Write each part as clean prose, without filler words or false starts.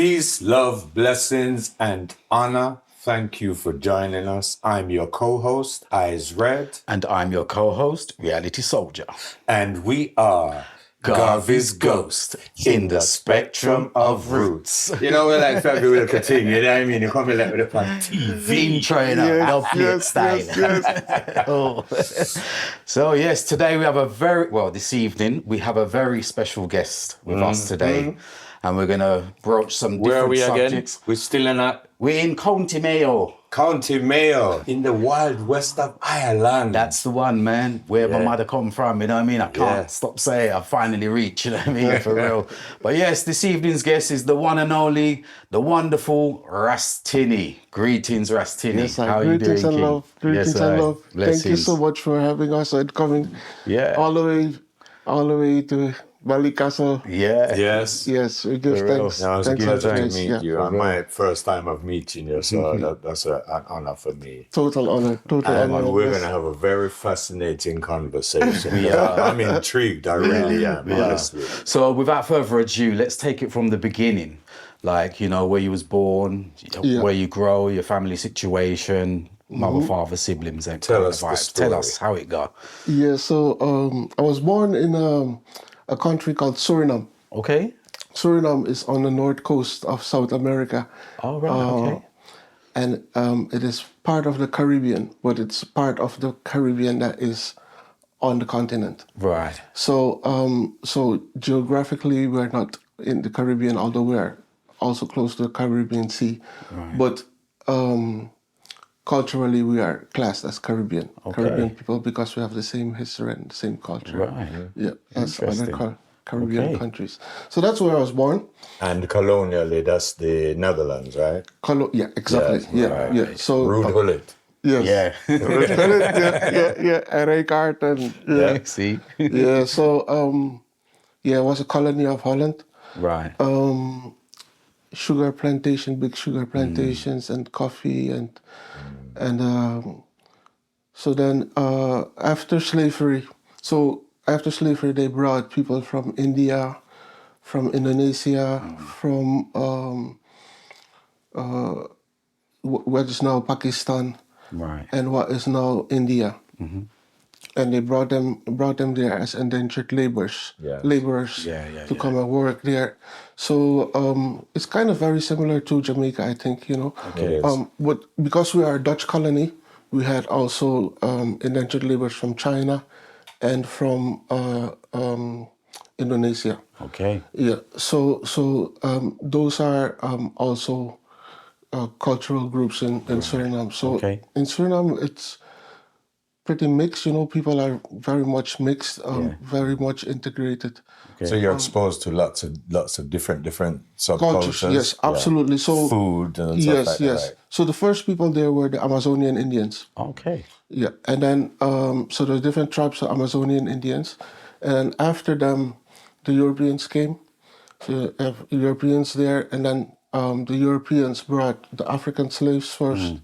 Peace, love, blessings, and honor. Thank you for joining us. I'm your co-host, Ize Redd. And I'm your co-host, Reality Souljah. And we are Garvey's Ghost in the Spectrum of Roots. You know, we're like February thing, you know what I mean? You come in like with a TV. Intro, you know, love plate style. Oh. So yes, today we have this evening, we have a very special guest with us today. And we're going to broach some different subjects. We're still in We're in County Mayo. County Mayo, in the wild west of Ireland. That's the one, man. Where my mother come from, you know what I mean? I can't stop saying I finally reached, you know what I mean? For real. But yes, this evening's guest is the one and only, the wonderful Ras Tinny. Greetings, Ras Tinny. Yes, how are you doing, and King? love. Greetings and love. Thank you so much for having us and coming all the way to Bali Castle. Yes, we give thanks. No, it's a pleasure to meet you. Yeah. My first time of meeting you, so that's an honor for me. Total honor. And we're going to have a very fascinating conversation. I'm intrigued. I really am, honestly. So without further ado, let's take it from the beginning. Like, you know, where you was born, where you grow, your family situation, mother, father, siblings, and tell us the story. Tell us how it got. Yeah, so I was born in a country called Suriname. Okay. Suriname is on the north coast of South America. Oh, right, okay. And it is part of the Caribbean, but it's part of the Caribbean that is on the continent. Right. So so geographically, we're not in the Caribbean, although we're also close to the Caribbean Sea. Right. But culturally, we are classed as Caribbean people because we have the same history and the same culture. Right. Yeah, as other Caribbean countries. So that's where I was born. And colonially, that's the Netherlands, right? Yeah, exactly. Yeah. So Ruud Gullit. Yes. Yeah. And Rijkaard and See. Yeah. So it was a colony of Holland. Right. Sugar plantation, big sugar plantations, and coffee, and so then after slavery, they brought people from India, from Indonesia, from what is now Pakistan, right, and what is now India. And they brought them there as indentured laborers to come and work there. So it's kind of very similar to Jamaica, I think, you know. Okay. But because we are a Dutch colony, we had also indentured laborers from China and from Indonesia. Okay. Yeah. So those are also cultural groups in Suriname. So in Suriname, it's pretty mixed, you know. People are very much mixed, very much integrated. Okay. So you're exposed to lots of different subcultures. Cultures, yes, absolutely. So food and stuff like that. Yes. Right? So the first people there were the Amazonian Indians. Okay. Yeah, and then so the different tribes of Amazonian Indians, and after them, the Europeans came. So you have Europeans there, and then the Europeans brought the African slaves first,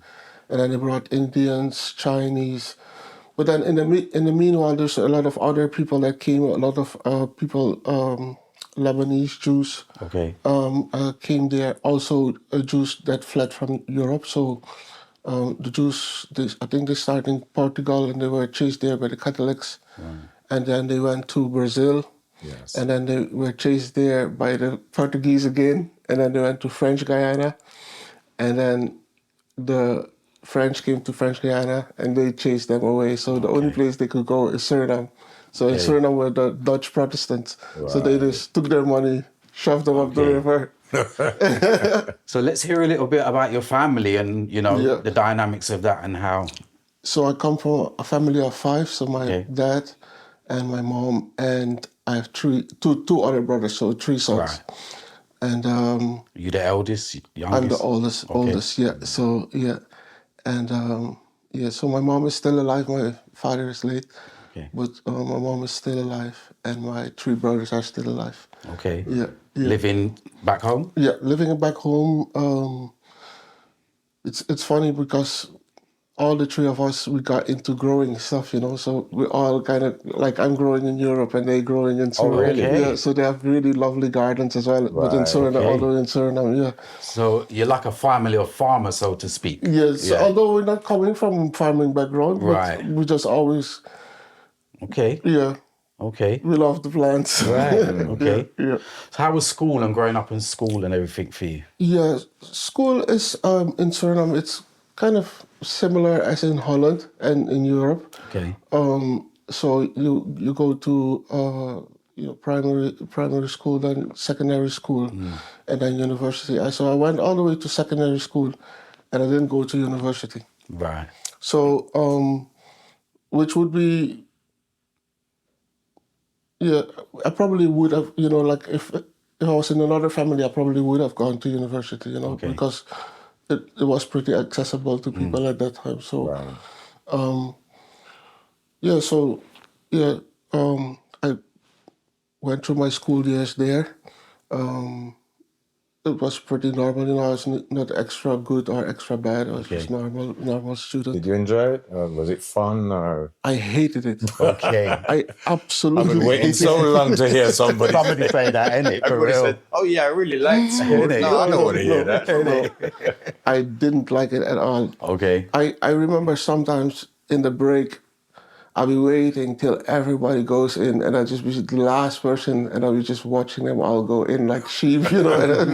and then they brought Indians, Chinese. But then in the meanwhile, there's a lot of other people that came. A lot of people, Lebanese Jews, came there. Also, Jews that fled from Europe. So the Jews, I think they started in Portugal and they were chased there by the Catholics, and then they went to Brazil, and then they were chased there by the Portuguese again, and then they went to French Guiana, and then the French came to French Guiana and they chased them away. So the only place they could go is Suriname. So in Suriname were the Dutch Protestants. Right. So they just took their money, shoved them up the river. So let's hear a little bit about your family and, you know, the dynamics of that and how. So I come from a family of 5. So my dad and my mom, and I have two other brothers, so 3 sons. Right. And you the eldest, youngest? I'm the oldest, yeah. So and so my mom is still alive. My father is late, but my mom is still alive, and my 3 brothers are still alive. Okay. Yeah. Living back home? Yeah, living back home. It's funny because all the three of us, we got into growing stuff, so we all kind of, like I'm growing in Europe and they growing in Suriname. really? Okay. Yeah, so they have really lovely gardens as well, but in Right, Suriname, okay. although in Suriname, yeah. So you're like a family of farmers, so to speak. Yes, Yeah. although we're not coming from farming background, Right. but we just always, Okay. yeah, Okay. we love the plants. Right. Okay. Yeah. So how was school and growing up in school and everything for you? Yeah, school is in Suriname. It's kind of similar as in Holland and in Europe. Okay. So you go to primary school, then secondary school, and then university. So I went all the way to secondary school, and I didn't go to university. Right. So which would be, yeah, I probably would have, like if I was in another family, I probably would have gone to university, Okay. because it was pretty accessible to people at that time. So, I went through my school years there. It was pretty normal, I was not extra good or extra bad. I was just normal student. Did you enjoy it? Was it fun or? I hated it. Okay. I absolutely I've been waiting hated so long to hear somebody. Somebody say that, innit? For Everybody real. said, "Oh yeah, I really liked school." No, I don't want to hear that. I didn't like it at all. Okay. I remember sometimes in the break, I'll be waiting till everybody goes in, and I'll just be the last person, and I'll be just watching them all go in like sheep, And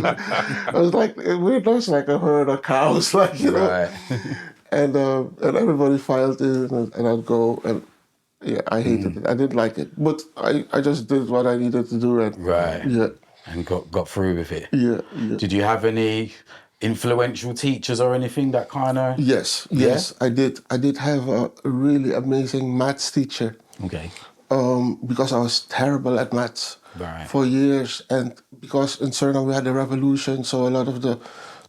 I was like, we're just like a herd of cows, like, Right. And everybody filed in, and I'd go, and yeah, I hated it. I didn't like it, but I just did what I needed to do, and Right. yeah, And got through with it. yeah. Did you have any influential teachers or anything that kind of? Yes, I did. I did have a really amazing maths teacher. Okay. Because I was terrible at maths Right. for years, and because in Suriname we had a revolution, so a lot of the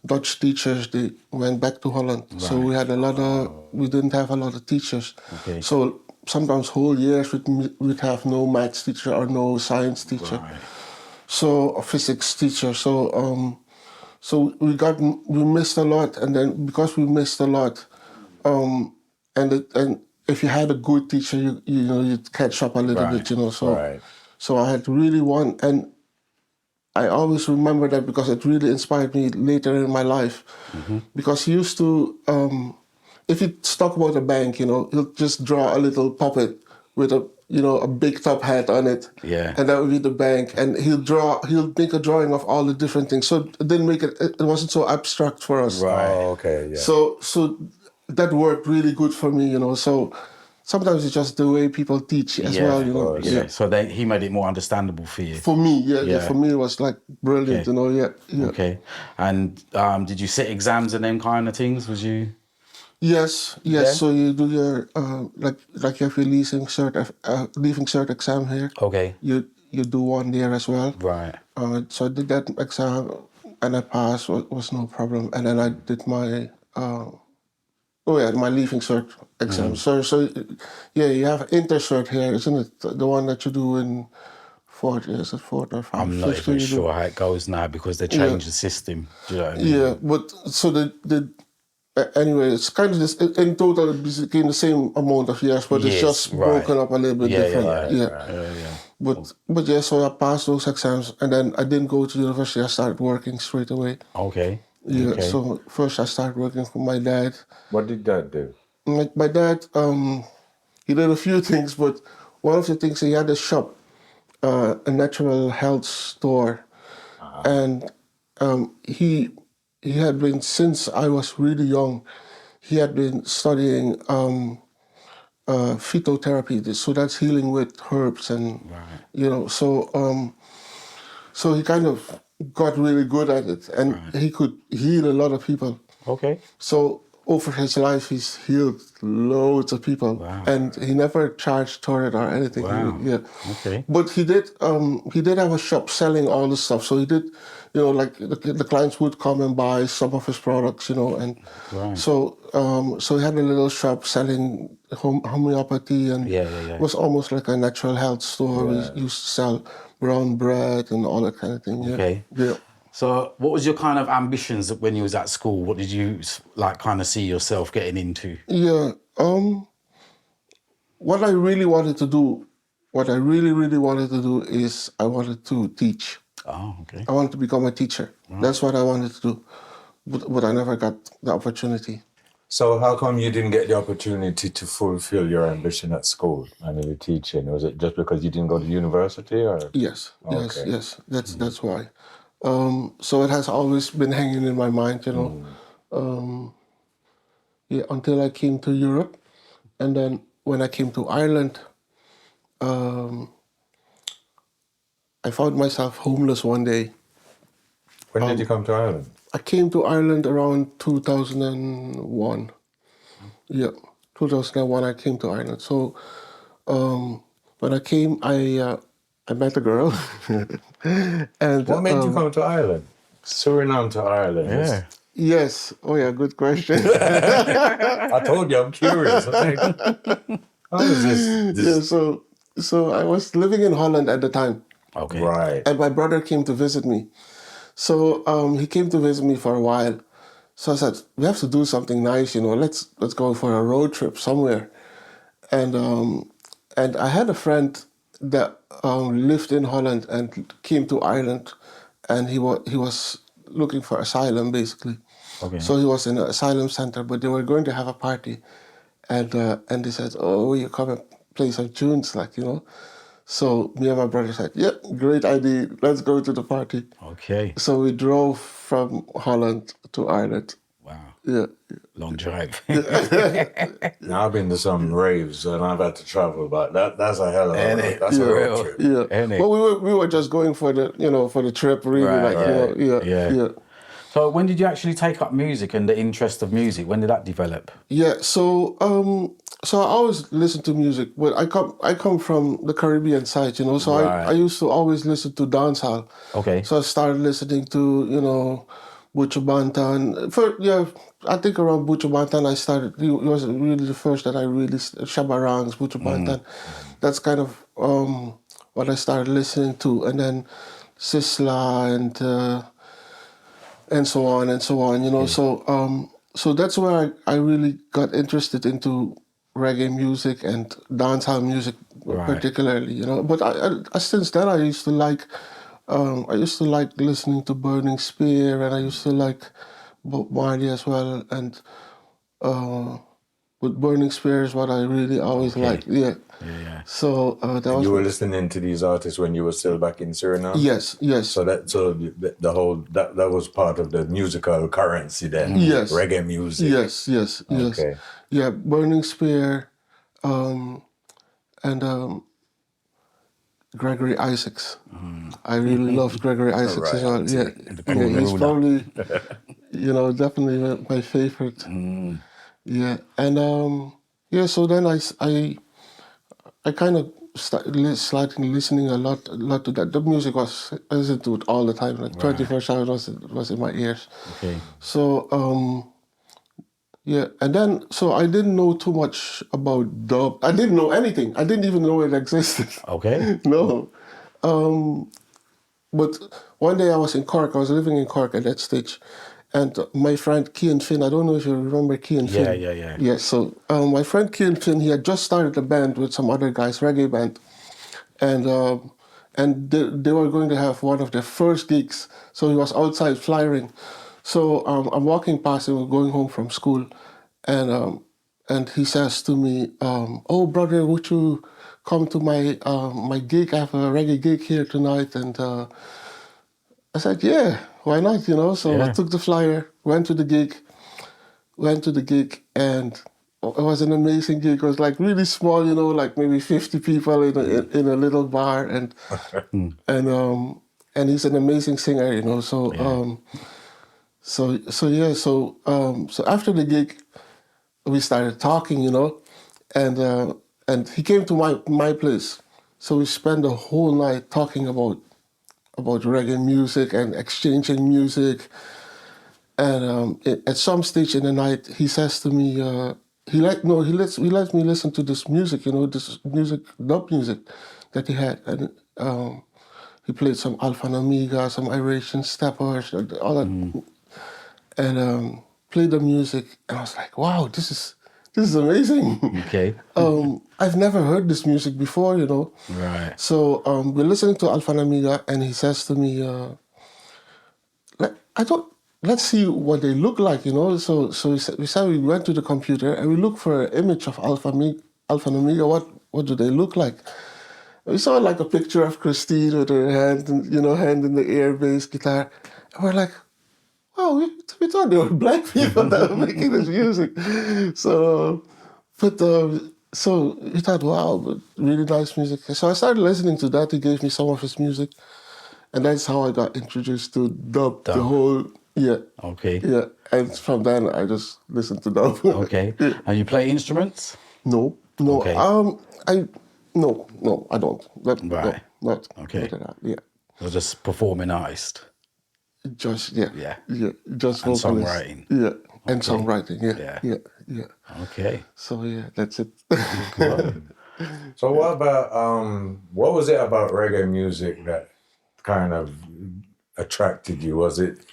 Dutch teachers, they went back to Holland. So we had we didn't have a lot of teachers. Okay. So sometimes whole years we'd have no maths teacher or no science teacher. Right. So a physics teacher. So we missed a lot, and then because we missed a lot, and if you had a good teacher, you'd catch up a little bit, So I had really one, and I always remember that because it really inspired me later in my life, because he used to, if you talk about a bank, he'll just draw a little puppet with a big top hat on it. Yeah. And that would be the bank. And he'll make a drawing of all the different things. So it didn't it wasn't so abstract for us. Right. Oh, okay, yeah. So that worked really good for me, So sometimes it's just the way people teach as well, Yeah. So he made it more understandable for you. For me, for me it was like brilliant, Okay. yeah. Okay. And did you sit exams and them kind of things? Was you? Yes. Yeah? So you do your like you have your leaving cert exam here. Okay. You do one there as well. Right. So I did that exam and I passed. Was no problem. And then I did my my leaving cert exam. So you have inter-cert here, isn't it? The one that you do in fourth or fifth? I'm not even sure how it goes now because they changed the system. Do you know what I mean? Yeah, but so anyway, it's kind of just, in total it became the same amount of years, but it's just broken up a little bit different. Yeah. But yeah, so I passed those exams, and then I didn't go to university. I started working straight away. Okay. Yeah. Okay. So first I started working for my dad. What did Dad do? My dad, he did a few things, but one of the things, he had a shop, a natural health store, and he had been, since I was really young, he had been studying phytotherapy, so that's healing with herbs, and so he kind of got really good at it, and he could heal a lot of people. Okay. So over his life, he's healed loads of people, and he never charged for it or anything. Wow. Okay. But he did have a shop selling all the stuff. So he did, like the clients would come and buy some of his products, and so he had a little shop selling homeopathy, and it was almost like a natural health store. We used to sell brown bread and all that kind of thing. Okay. Yeah. So what was your kind of ambitions when you was at school? What did you like kind of see yourself getting into? Yeah. What I really wanted to do, what I really, really wanted to do is I wanted to teach. Oh, okay. I wanted to become a teacher. That's what I wanted to do. But I never got the opportunity. So how come you didn't get the opportunity to fulfill your ambition at school? I mean, teaching. Was it just because you didn't go to university, or? Yes, yes, Okay. yes. That's why. So it has always been hanging in my mind, you know. Yeah, until I came to Europe, and then when I came to Ireland, I found myself homeless one day. When did you come to Ireland? I came to Ireland around 2001. Yeah, 2001 I came to Ireland. So when I came, I met a girl. And What made you come to Ireland? Suriname to Ireland. Yeah. yes, oh yeah, good question. I told you, I'm curious. I'm like, how is this? Yeah, so I was living in Holland at the time, Okay. Right. and my brother came to visit me. So he came to visit me for a while. So I said, we have to do something nice, you know. Let's go for a road trip somewhere. And I had a friend that lived in Holland and came to Ireland, and he was looking for asylum basically. Okay. So he was in an asylum center, but they were going to have a party, and they said, "Oh, you come and play some tunes, like, you know." So me and my brother said, "Yep, great idea. Let's go to the party." Okay. So we drove from Holland to Ireland. Wow. Yeah. Long drive. Now I've been to some raves and I've had to travel, but that's a hell of And a it- that's a yeah. road trip. Yeah. Ain't it? Well, we were just going for the trip, really, Right, like, right. you know, Yeah. yeah. So when did you actually take up music and the interest of music? When did that develop? Yeah, so I always listen to music, but I come from the Caribbean side, you know, so Right. I used to always listen to dancehall. Okay. So I started listening to, you know, Buju Banton. I think around Buju Banton I started. He was really the first that I really Shabarangs, Buju Banton. That's kind of what I started listening to, and then Sisla and so on and so on, you know. So that's where I really got interested into reggae music and dancehall music Right. particularly, you know. But I since then I used to like listening to Burning Spear, and I used to like Bob Marley as well, and but Burning Spear is what I really always Okay. liked. Yeah. Yeah. So that was You were listening to these artists when you were still back in Suriname? yes. So the whole that was part of the musical currency then. Yes. Reggae music. Yes. Okay. Yeah, Burning Spear, and Gregory Isaacs. I really loved Gregory Isaacs as well. Yeah, he's ruler. probably, you know, definitely my favorite. Yeah, and so then I kind of started listening a lot to that. The music was I listened to it all the time, like 24/7 was in my ears. Okay. So yeah, and then so I didn't know too much about dub. I didn't know anything. I didn't even know it existed. Okay. No. But one day I was in Cork. I was living in Cork at that stage, and my friend Cian Finn. I don't know if you remember Cian Finn. Yeah. Yeah. So my friend Cian Finn, he had just started a band with some other guys, reggae band, and they were going to have one of their first gigs. So he was outside flyering. So I'm walking past him, going home from school, and he says to me, "Oh brother, would you come to my gig? I have a reggae gig here tonight." And I said, "Yeah, why not? You know." So I Yeah. took the flyer, went to the gig, and it was an amazing gig. It was like really small, you know, like maybe 50 people in a little bar, and and he's an amazing singer, you know. So so after the gig, we started talking, you know, and he came to my place. So we spent the whole night talking about reggae music and exchanging music. And at some stage in the night, he says to me, he lets me listen to this music, you know, this music, dub music that he had, and he played some Alpha and Omega, some Irish steppers, all that, and played the music. And I was like, wow, this is amazing. Okay. I've never heard this music before, Right. So we're listening to Alpha and Omega, and he says to me, let's see what they look like, So we went to the computer and we looked for an image of Alpha and Omega. What do they look like? We saw like a picture of Christine with her hand in the air, bass guitar. And we're like, wow, we thought they were black people that were making this music. So we thought, wow, but really nice music. So I started listening to that. He gave me some of his music. And that's how I got introduced to dub. The whole, Okay. Yeah. And from then I just listened to dub. Okay. And you play instruments? No. Okay. No, I don't. Right. No, not. Okay. Not that, yeah. You're just performing artist? Just, Yeah. just And vocalist. songwriting? Yeah, and songwriting, yeah. Okay. So, that's it. So what about what was it about reggae music that kind of attracted you? Was it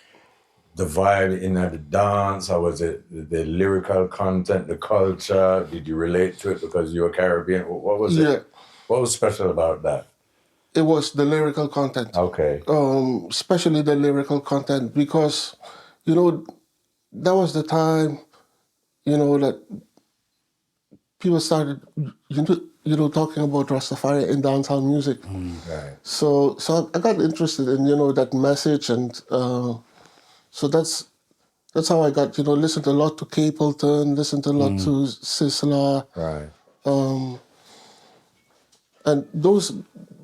the vibe in the dance, or was it the lyrical content, the culture? Did you relate to it because you were Caribbean? What was it? What was special about that? It was the lyrical content. Okay. Especially the lyrical content, because, that was the time, that people started, talking about Rastafari in dancehall music. Right. So I got interested in, that message, and so that's how I got, listened a lot to Capleton, listened a lot to Sizzla. Right. And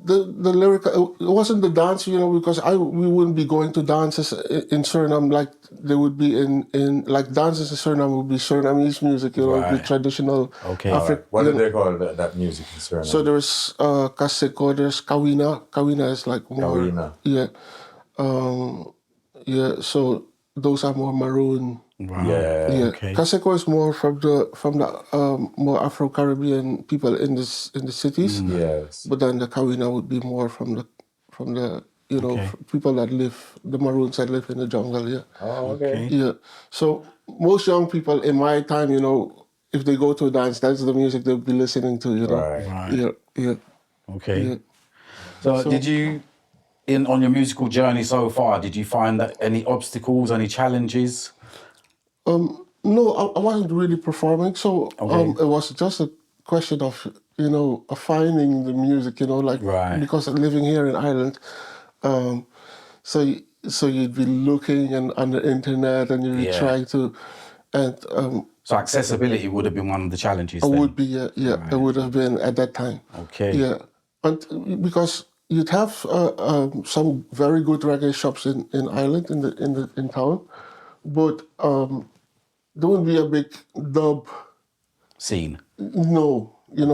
the lyrical, it wasn't the dance, because we wouldn't be going to dances in Suriname like they would be in like dances in Suriname would be Surinamese music, it would be traditional. Okay. African. What did they call that music in Suriname? So there's Kaseko, there's Kawina. Kawina is like more. Kawina. Yeah. So those are more maroon. Wow. Yeah. Okay. Kaseko is more from the more Afro-Caribbean people in the cities. Yes. But then the Kawina would be more from the people that live, the maroons that live in the jungle. Yeah. Oh, okay. Yeah. So most young people in my time, if they go to a dance, that's the music they'll be listening to. Right. Yeah. Okay. Yeah. So did you, on your musical journey so far, did you find that any obstacles, any challenges? No, I wasn't really performing, so it was just a question of finding the music, Right. because living here in Ireland, so you'd be looking on the internet and you'd be trying to, and So accessibility would have been one of the challenges. it Then. would be it would have been at that time. Okay. Yeah, and because you'd have some very good reggae shops in Ireland in town, but there wouldn't be a big dub Scene. No,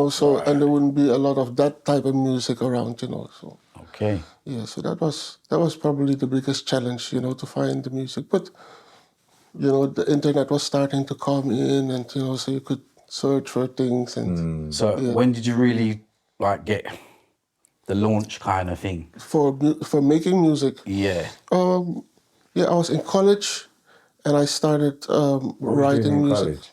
so and there wouldn't be a lot of that type of music around, so Okay. yeah, so that was probably the biggest challenge, to find the music. But the internet was starting to come in, and so you could search for things, and So when did you really get the launch kind of thing? for making music, Yeah. I was in college, and I started writing music. College?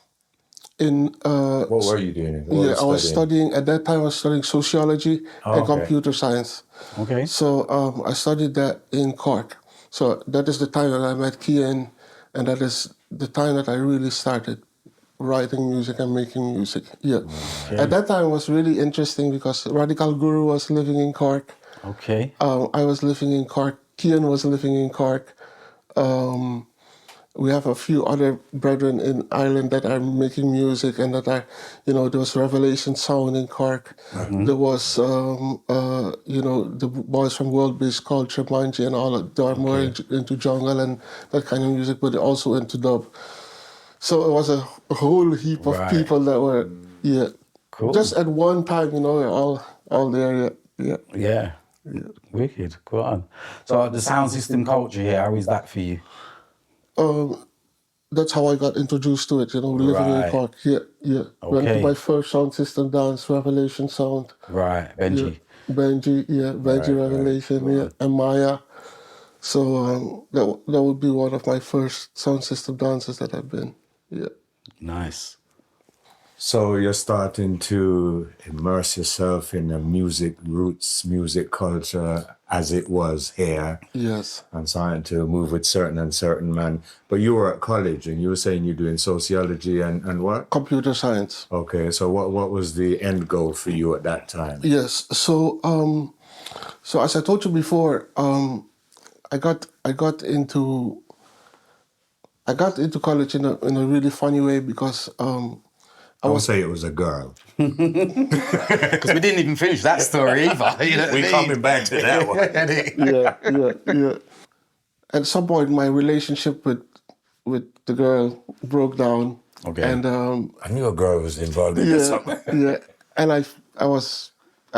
What were you doing? I was studying at that time. I was studying sociology and computer science. Okay. So I studied that in Cork. So that is the time that I met Kian, and that is the time that I really started writing music and making music. Yeah. Okay. At that time it was really interesting because Radical Guru was living in Cork. Okay. I was living in Cork. Kian was living in Cork. We have a few other brethren in Ireland that are making music, and that are, there was Revelation Sound in Cork. Mm-hmm. There was, the boys from World-Based Culture, Manji, and all that. They are more into jungle and that kind of music, but they're also into dub. So it was a whole heap of people that were, cool. Just at one time, all there, Yeah. Wicked. Go on. So the sound system culture here, how is that for you? That's how I got introduced to it, living in Cork. Yeah. Okay. Went to my first sound system dance, Revelation Sound. Right, Benji. Benji Revelation, and Maya. So that would be one of my first sound system dances that I've been. Yeah. Nice. So you're starting to immerse yourself in the music roots, music culture as it was here. Yes. And starting to move with certain man. But you were at college and you were saying you're doing sociology and what? Computer science. Okay, so what was the end goal for you at that time? Yes. So so as I told you before, I got into college in a really funny way because I would say it was a girl. Because we didn't even finish that story either. You know We're coming back to that one. yeah. At some point, my relationship with the girl broke down. Okay. And I knew a girl was involved in something. And I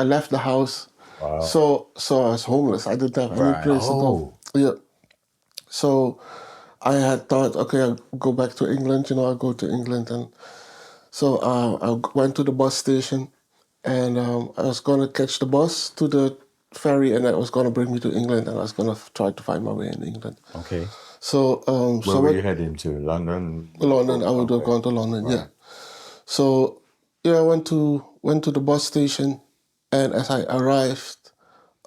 left the house. Wow. So I was homeless. I didn't have any place to go. Yeah. So I had thought, okay, I'll go back to England. I'll go to England, and so I went to the bus station, and I was going to catch the bus to the ferry, and it was going to bring me to England, and I was going to try to find my way in England. Okay. So where were you heading to? London? London. I would have gone to London. Yeah. So I went to the bus station, and as I arrived,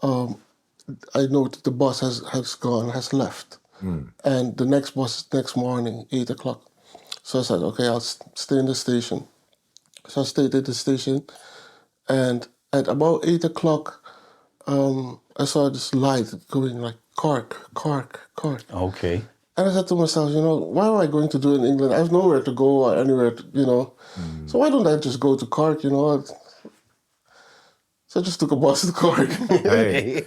I noticed the bus has left, and the next bus is next morning, 8:00. So I said, okay, I'll stay in the station. So I stayed at the station, and at about 8:00, I saw this light going like Cork. Okay. And I said to myself, what am I going to do in England? I have nowhere to go or anywhere, So why don't I just go to Cork, So I just took a bus to Cork. Hey.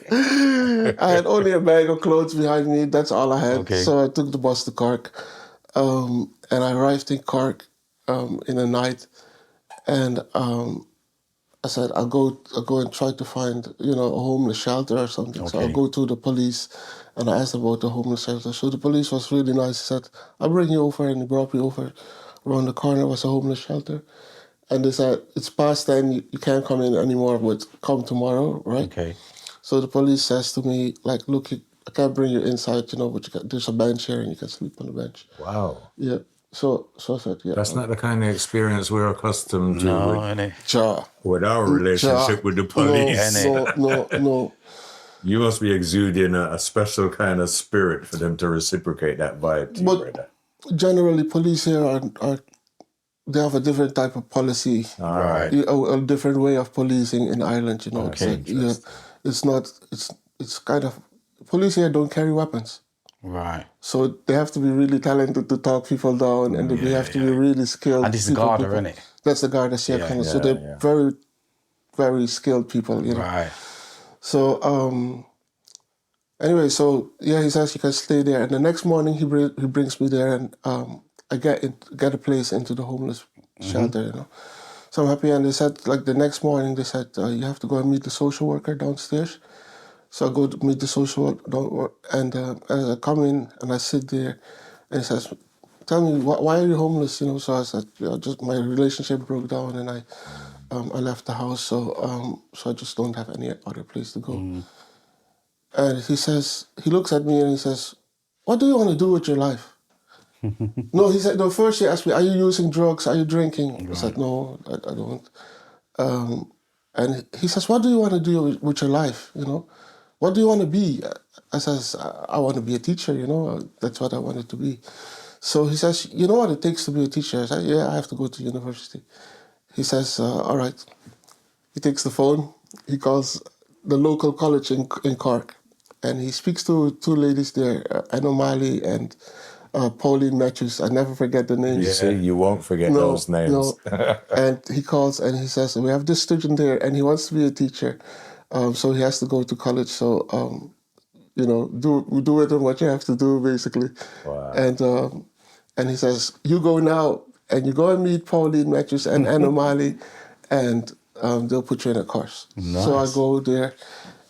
I had only a bag of clothes behind me. That's all I had. Okay. So I took the bus to Cork. And I arrived in Cork in the night. And I said, I'll go and try to find, a homeless shelter or something. So I'll go to the police and I asked about the homeless shelter. So the police was really nice. He said, I'll bring you over. And he brought me over. Around the corner was a homeless shelter. And they said, it's past 10, you can't come in anymore, but come tomorrow, right? Okay. So the police says to me, like, look, I can't bring you inside, but there's a bench here and you can sleep on the bench. Wow. Yeah. So I said, yeah. That's not the kind of experience we're accustomed to with our relationship with the police. No. You must be exuding a special kind of spirit for them to reciprocate that vibe to you, brother. Generally, police here they have a different type of policy. All right. A different way of policing in Ireland, Okay. It's kind of, police here don't carry weapons. Right. So they have to be really talented to talk people down, and they have to be really skilled. And this is the Garda, isn't it? That's the Garda, So they're very, very skilled people, Right. So anyway, he says you can stay there, and the next morning he brings me there, and I get a place into the homeless shelter, So I'm happy, and they said, like, the next morning they said you have to go and meet the social worker downstairs. So I go to meet the social worker, and as I come in and I sit there, and he says, "Tell me, why are you homeless?" So I said, just my relationship broke down, and I left the house, so I just don't have any other place to go. And he looks at me and he says, "What do you want to do with your life?" No, he said, first he asked me, "Are you using drugs? Are you drinking?" Right. I said, "No, I don't." And he says, "What do you want to do with your life? What do you want to be?" I says, "I want to be a teacher, That's what I wanted to be." So he says, "You know what it takes to be a teacher?" I said, "Yeah, I have to go to university." He says, "All right." He takes the phone. He calls the local college in Cork. And he speaks to two ladies there, Anomali and Pauline Matthews. I never forget the names. You see, you won't forget those names. No. And he calls and he says, "We have this student there and he wants to be a teacher. So he has to go to college. So, do with him what you have to do, basically." Wow. And he says, "You go now and you go and meet Pauline Matthews and Anomali and they'll put you in a course." Nice. So I go there,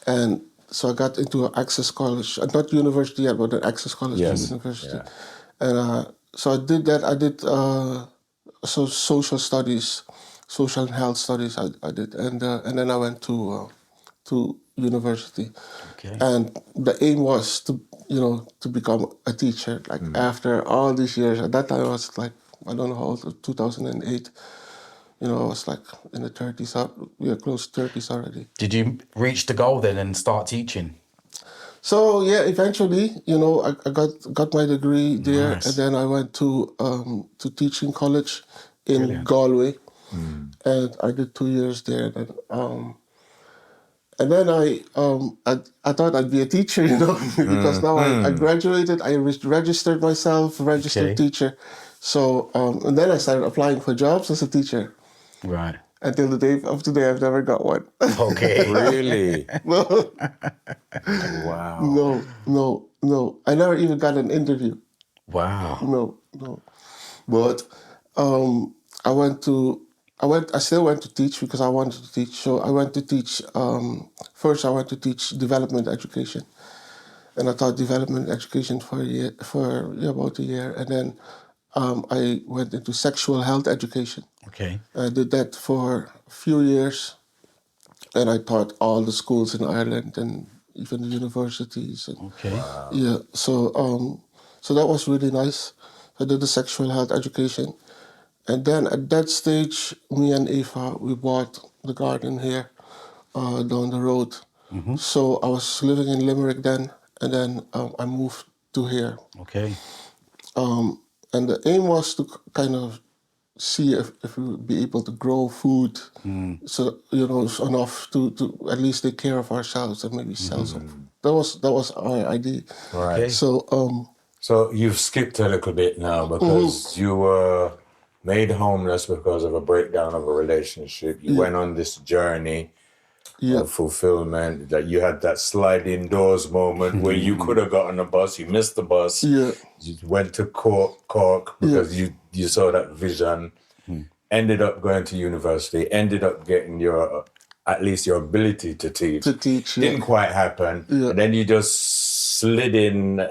and so I got into an access college, not university yet, but an access college to university. Yeah. And so I did that. I did social studies, social and health studies. I did, and then I went to to university. Okay. And the aim was to, to become a teacher. Like after all these years, at that time I was like, I don't know how old, 2008. I was like in the 30s, close to 30s already. Did you reach the goal then and start teaching? So yeah, eventually, I got my degree there, Nice. and then I went to teaching college in Brilliant. Galway, and I did 2 years there. And then I thought I'd be a teacher, because now I graduated, I registered myself, registered Okay. teacher. So and then I started applying for jobs as a teacher. Right. Until the day of today, I've never got one. Okay. Really? No. Wow. No. I never even got an interview. Wow. No. But I still went to teach because I wanted to teach. So I went to teach, first I went to teach development education. And I taught development education for about a year. And then I went into sexual health education. Okay. I did that for a few years. And I taught all the schools in Ireland and even the universities. And Okay. Wow. yeah, so that was really nice. I did the sexual health education. And then at that stage, me and Eva, we bought the garden here down the road. So I was living in Limerick then, and then I moved to here. Okay. And the aim was to kind of see if we would be able to grow food, so enough to at least take care of ourselves and maybe sell some. That was our idea. Right. Okay. So you've skipped a little bit now because you were made homeless because of a breakdown of a relationship. You went on this journey of fulfillment, that you had that sliding doors moment where you could have gotten a bus, you missed the bus. Yeah. You went to Cork because you saw that vision, ended up going to university, ended up getting at least your ability to teach. Didn't quite happen. Yeah. And then you just slid in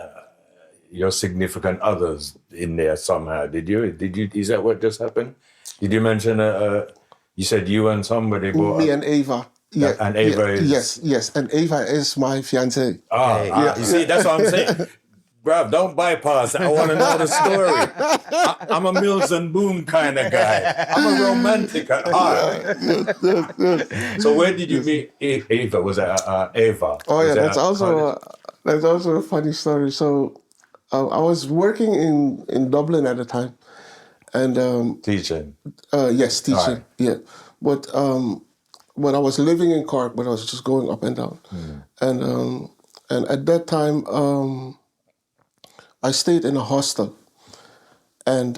your significant others in there somehow. Did you? Is that what just happened? Did you mention you said you and somebody bought me and Eva. Yeah, and Eva is... Yes, and Eva is my fiancée. You see, that's what I'm saying. Bruv, don't bypass. I want to know the story. I'm a Mills and Boom kind of guy. I'm a romantic at heart. So where did you meet Eva? Was it Eva? Oh yeah, that's also a funny story. So I was working in Dublin at the time, and Teaching. yes, teaching. Right. Yeah, but I was living in Cork, but I was just going up and down, and at that time I stayed in a hostel, and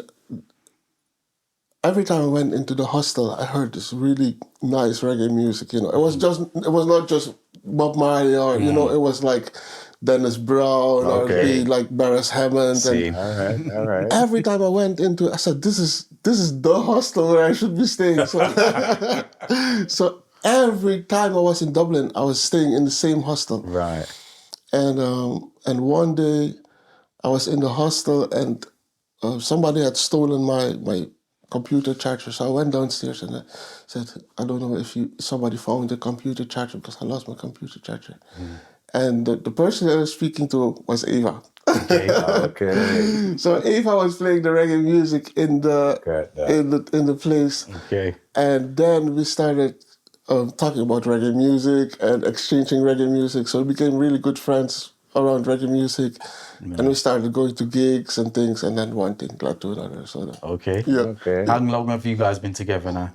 every time I went into the hostel, I heard this really nice reggae music. It was not just Bob Marley or it was like Dennis Brown or like Barris Hammond. And All right. every time I went into it, I said, this is the hostel where I should be staying. So, so every time I was in Dublin, I was staying in the same hostel. Right. And one day I was in the hostel and somebody had stolen my computer charger. So I went downstairs and I said, I don't know if somebody found the computer charger because I lost my computer charger. And the person that I was speaking to was Eva. Okay. So Eva was playing the reggae music in the place. Okay. And then we started talking about reggae music and exchanging reggae music. So we became really good friends around reggae music. And we started going to gigs and things, and then one thing led to another. So Okay. Yeah. Okay. How long have you guys been together now,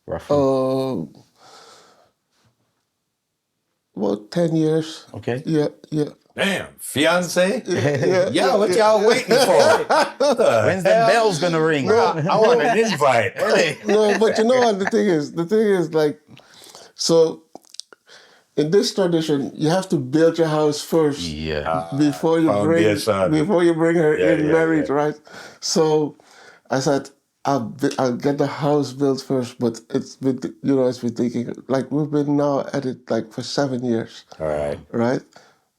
roughly? About 10 years. Okay. Yeah. Damn, fiance? Yeah. What y'all waiting for? When's the bells gonna ring? I want an invite. No, but you know what the thing is like, so in this tradition, you have to build your house first. Yeah. Before you bring her in married, right? So I said, I'll get the house built first, but it's been taking, like, we've been now at it like for 7 years. All right. Right?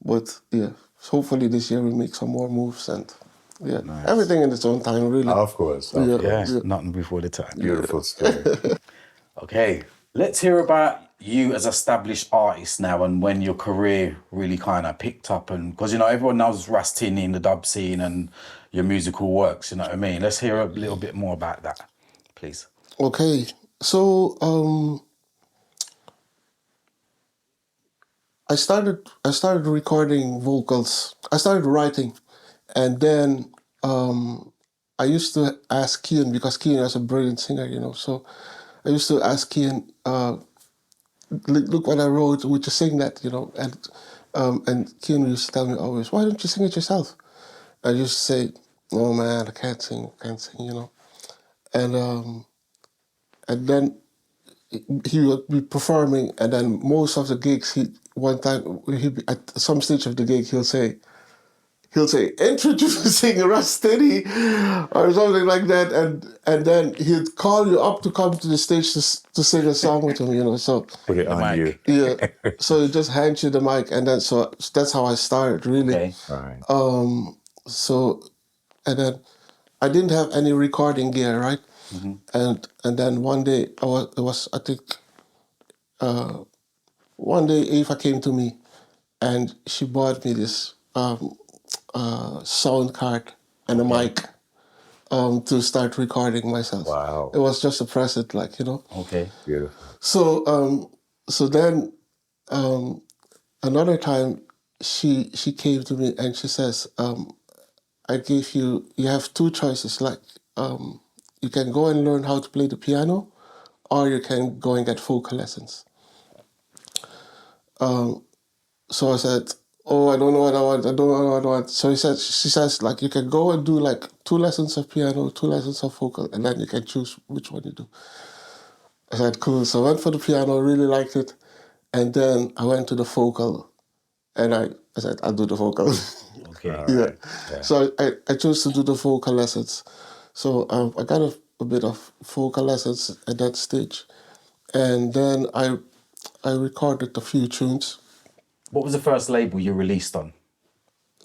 But yeah, hopefully this year we make some more moves and Nice. everything in its own time, really. Of course. Yeah. Nothing before the time. Beautiful story. Okay. Let's hear about you as established artist now and when your career really kind of picked up. And because, you know, everyone knows Ras Tinny in the dub scene and your musical works, you know what I mean? Let's hear a little bit more about that, please. Okay, so I started recording vocals. I started writing, and then I used to ask Kian, because Kian is a brilliant singer, you know. So I used to ask Kian, look what I wrote, would you sing that, you know? And Kian used to tell me always, why don't you sing it yourself? I used to say, oh man, I can't sing, you know. And then he would be performing, and then most of the gigs, at some stage of the gig, he'll say, introducing Ras Tinny or something like that, and then he'd call you up to come to the stage to sing a song with him, you know. So Put it on you. yeah, so he just hands you the mic, and then so that's how I started, really. Okay. Right. So, and then I didn't have any recording gear, right? And then one day one day Eva came to me, and she bought me this sound card and a mic to start recording myself. Wow. It was just a present, like, you know. Okay. Beautiful. So then another time she came to me and she says, you have two choices, like you can go and learn how to play the piano, or you can go and get vocal lessons. So I said, oh, I don't know what I want. I don't know what I want. So she says, like, you can go and do like 2 lessons of piano, 2 lessons of vocal, and then you can choose which one you do. I said, cool. So I went for the piano, really liked it. And then I went to the vocal, and I said, I'll do the vocal. Okay. Yeah. So I chose to do the vocal lessons. So I got a bit of vocal lessons at that stage. And then I recorded a few tunes. What was the first label you released on?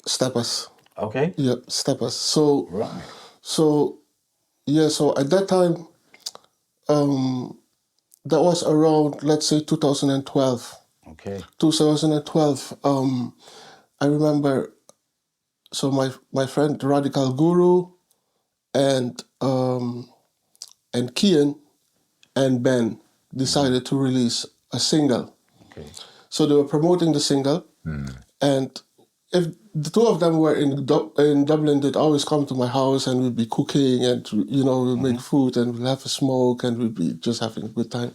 Steppers. Okay. Yeah, Steppers. So Right. so at that time, that was around, let's say, 2012. Okay. 2012, I remember, so my friend Radical Guru and Kian and Ben decided to release a single. Okay. So they were promoting the single, and if the two of them were in Dublin, they'd always come to my house, and we'd be cooking, and, you know, we'd make food, and we'd have a smoke, and we'd be just having a good time.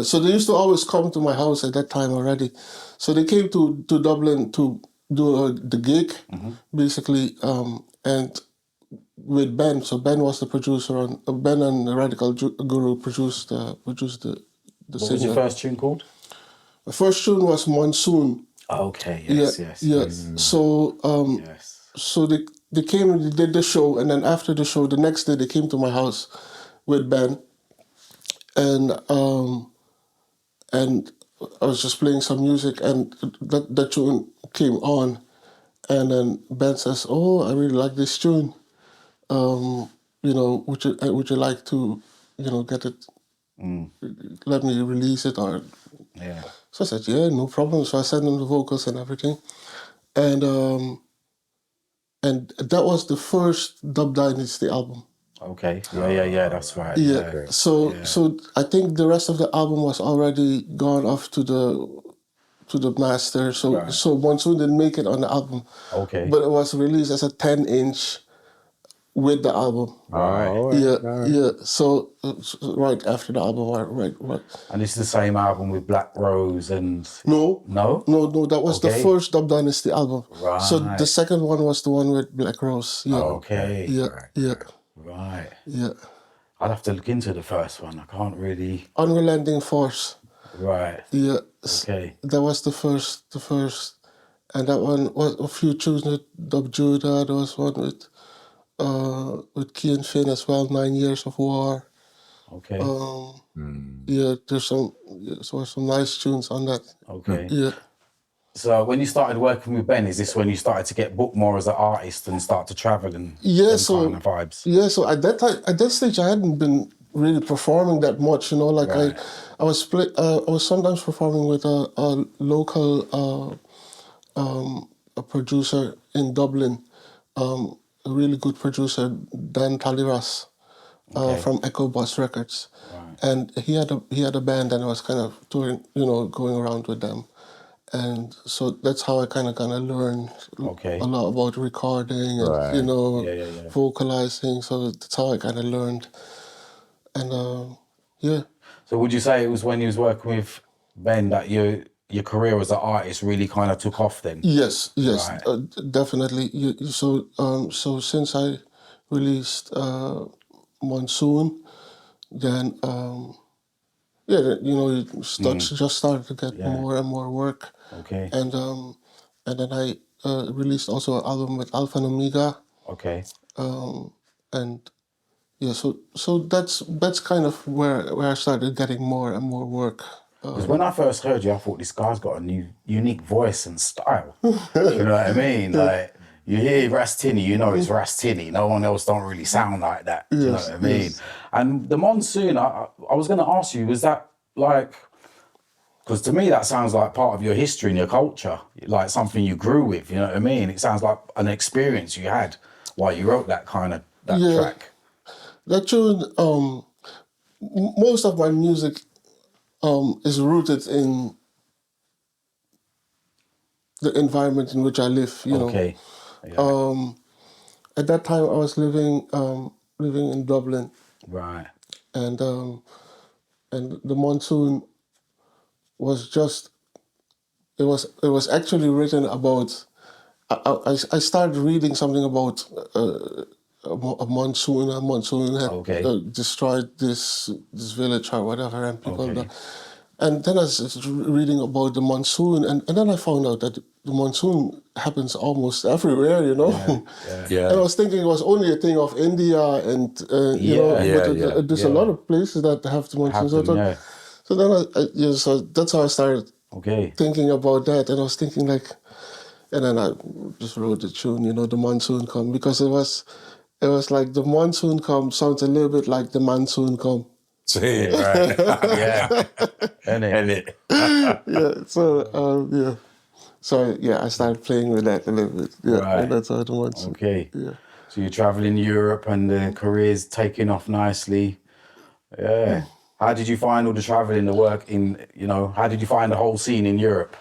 So they used to always come to my house at that time already. So they came to Dublin to do the gig, basically, and with Ben. So Ben was the producer on Ben, and Radical Guru produced the What single. was your first tune called? The first tune was Monsoon. Okay. Yes. Yes. Yeah. Yes. So Yes. so they came and they did the show, and then after the show, the next day they came to my house with Ben, and I was just playing some music, and that tune came on, and then Ben says, "Oh, I really like this tune. You know, would you like to, you know, get it? Let me release it, or." Yeah. So I said, "Yeah, no problem." So I sent him the vocals and everything, and that was the first Dub Dynasty album. Okay. Yeah. That's right. Yeah. So I think the rest of the album was already gone off to the master. So Monsoon didn't make it on the album. Okay. But it was released as a 10-inch with the album. All right. Yeah. So right after the album, right. And it's the same album with Black Rose and... No. No? No, that was the first Dub Dynasty album. Right. So the second one was the one with Black Rose. Yeah. Okay. Yeah. Right. Yeah. I'll have to look into the first one. I can't really... Unrelenting Force. Right. Yeah. Okay. That was the first. And that one was a few tunes with Dub Judah. There was one with Key and Finn as well, 9 Years of War. Okay. Yeah, there's some nice tunes on that. Okay. Yeah. So when you started working with Ben, is this when you started to get booked more as an artist and start to travel and Yeah, them so kind of vibes? yeah, so at that stage I hadn't been really performing that much, you know. Like Right. I was sometimes performing with a local a producer in Dublin, a really good producer, Dan Taliras, Okay. from Echo Bus Records, Right. and he had a band, and I was kind of touring, you know, going around with them, and so that's how I kind of learned Okay. a lot about recording and you Right. know Yeah. vocalizing. So that's how I kind of learned, and yeah. So would you say it was when you was working with Ben that your career as an artist really kind of took off then? Yes, Right. definitely. So since I released Monsoon, then you know, just started to get Yeah. more and more work, Okay. and then I released also an album with Alpha and Omega, Okay. and yeah, so that's kind of where I started getting more and more work. Because when I first heard you, I thought this guy's got a new, unique voice and style. You know what I mean? Like, you hear Ras Tinny, you know it's Ras Tinny. No one else don't really sound like that. Do you know what I mean? Yes. And the Monsoon, I was going to ask you, was that like, because to me that sounds like part of your history and your culture, like something you grew with, you know what I mean? It sounds like an experience you had while you wrote that that Yeah, track. that tune. Most of my music is rooted in the environment in which I live. You know, Okay. Yeah. at that time I was living in Dublin, Right. and the Monsoon was just it was actually written about. I started reading something about a monsoon. A monsoon had Okay. destroyed this village or whatever, and people. Okay. And then I was reading about the monsoon, and then I found out that the monsoon happens almost everywhere, you know. Yeah. Yeah. And I was thinking it was only a thing of India, and you know, Yeah. but Yeah. there's a lot of places that have the monsoon. Have them, yeah. So then so that's how I started Okay. thinking about that, and I was thinking like, and then I just wrote the tune, you know, the monsoon come, because it was like the monsoon come sounds a little bit like the monsoon come. See, right. Yeah. And And it. Yeah. So yeah, I started playing with that a little bit. Yeah, Right. and that's how the monsoon. Okay. Yeah. So you're traveling Europe and the career's taking off nicely. Yeah. How did you find all the traveling, the work in, you know, how did you find the whole scene in Europe?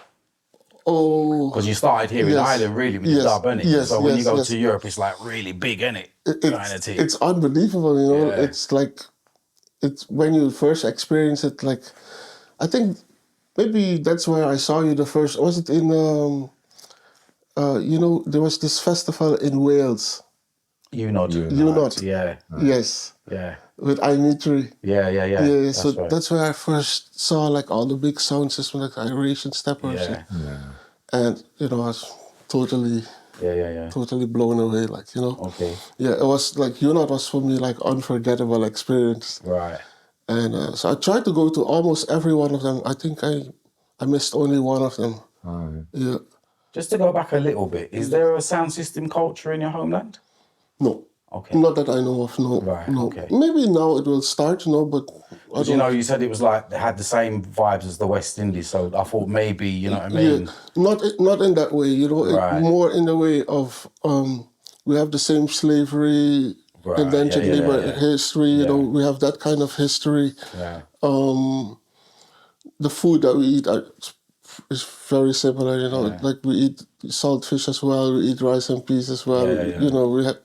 Oh. Because you started here in Yes. Ireland, really, with the Yes. dub, innit? Yes, So when you yes, go yes. to Europe, it's like really big, innit? Kind of thing. It's unbelievable, you know. Yeah. It's like it's when you first experience it. Like, I think maybe that's where I saw you the first. Was it in you know, there was this festival in Wales. You nod. You not? Yeah. Yes. Yeah. With Imitri. Yeah. Yeah, so That's right. that's where I first saw like all the big sound systems, like Iration Steppers. Yeah. And, you know, I was totally Yeah. totally blown away, like, you know. Okay. Yeah, it was like, UNOT was for me like unforgettable experience. Right. And so I tried to go to almost every one of them. I think I missed only one of them. Right. Yeah. Just to go back a little bit, is there a sound system culture in your homeland? No. Okay. Not that I know of, no. Right, no. okay. Maybe now it will start, no, but I Because, you don't. know, you said it was like they had the same vibes as the West Indies, so I thought maybe, you know what I mean? Yeah, not in that way, you know, Right. more in the way of we have the same slavery, Right, indentured yeah, labor yeah. history, you know, Yeah. we have that kind of history. Yeah. The food that we eat is very similar, you know, Yeah. like we eat saltfish as well, we eat rice and peas as well, Yeah. you know, we have,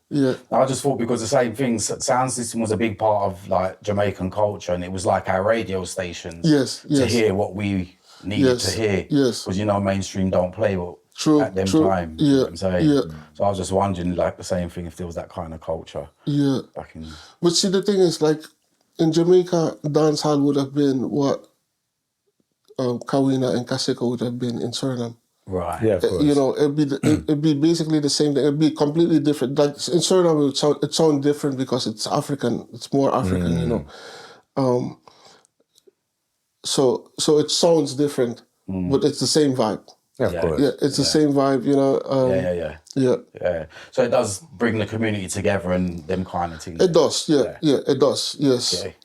yeah. I just thought because the same thing, sound system was a big part of like Jamaican culture, and it was like our radio stations Yes, to yes. hear what we needed to hear. Yes. Because, you know, mainstream don't play what True, at them true. time. You know what I'm saying? Yeah. So I was just wondering, like the same thing, if there was that kind of culture Yeah. back in. But see, the thing is, like, in Jamaica, dancehall would have been what Kawina and Kaseko would have been in Suriname. Right. Yeah, of course. You know, it'd be basically the same thing. It'd be completely different. Like in Suriname, it sound different because it's African. It's more African, you know. So it sounds different, but it's the same vibe. Yeah, of course. Yeah, it's the same vibe, you know. Yeah. So it does bring the community together and them kind of things. It does, it does, yes. Okay.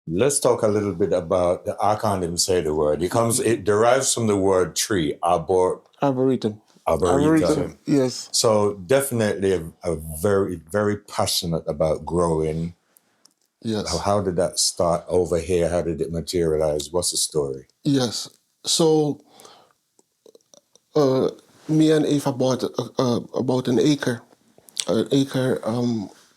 Let's talk a little bit about I can't even say the word. It derives from the word tree, Arboretum. arboretum. Yes. So definitely a very, very passionate about growing. Yes. How did that start over here? How did it materialize? What's the story? Yes. So me and Eva bought about an acre